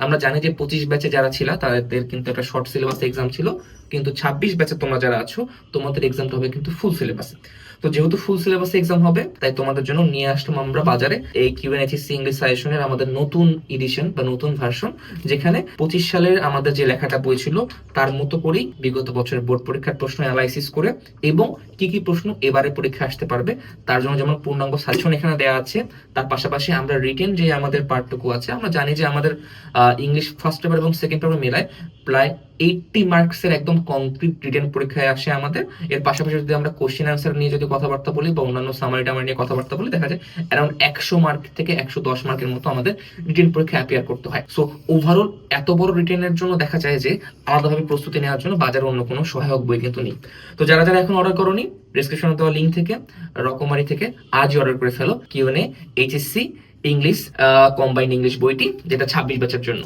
আমরা জানি যে 25 ব্যাচে যারা ছিল তাদের কিন্তু একটা শর্ট সিলেবাস এক্সাম ছিল, কিন্তু 26 ব্যাচে তোমরা যারা আছো তোমাদের এক্সামটা হবে কিন্তু ফুল সিলেবাসে। তো যেহেতু ফুল সিলেবাসে এক্সাম হবে, তাই তোমাদের জন্য নিয়ে আসলাম আমরা বাজারে এই কিউএনএইচএসসি ইংলিশ সাজেশনের আমাদের নতুন এডিশন বা নতুন ভার্সন, যেখানে 25 সালের আমাদের যে লেখাটা বই ছিল তার মতো করেই বিগত বছরের বোর্ড পরীক্ষার প্রশ্ন অ্যানালাইসিস করে এবং কি কি প্রশ্ন এবারে পরীক্ষা আসতে পারবে তার জন্য যেমন পূর্ণাঙ্গ সাজেশন এখানে দেওয়া আছে, তার পাশাপাশি আমরা রিটেন যে আমাদের পার্টটুকু আছে, আমরা জানি যে আমাদের ইংলিশ ফার্স্ট পেপার এবং সেকেন্ড পেপার মেলায় প্রায় 80 মার্কসের একদম কমপ্লিট রিটেন পরীক্ষায় আসে আমাদের। এর পাশাপাশি যদি আমরা কোশ্চেন আনসার নিয়ে যদি কথাবার্তা বলি বা অন্যান্য সামারি টামারি নিয়ে কথাবার্তা বলি, দেখা যায় অ্যারাউন্ড 100 মার্ক থেকে 110 মার্কের মতো আমাদের রিটেন পরীক্ষা অ্যাপিয়ার করতে হয়। সো ওভারঅল এত বড় রিটেনের জন্য দেখা যায় যে আলাদাভাবে প্রস্তুতি নেওয়ার জন্য বাজারে অন্য কোনো সহায়ক বই কিন্তু নেই। তো যারা যারা এখন অর্ডার করোনি, ডিসক্রিপশনে দেওয়া লিঙ্ক থেকে, রকমারি থেকে আজই অর্ডার করে ফেলো QNA HSC English combined English বইটি, যেটা 26 ব্যাচের জন্য।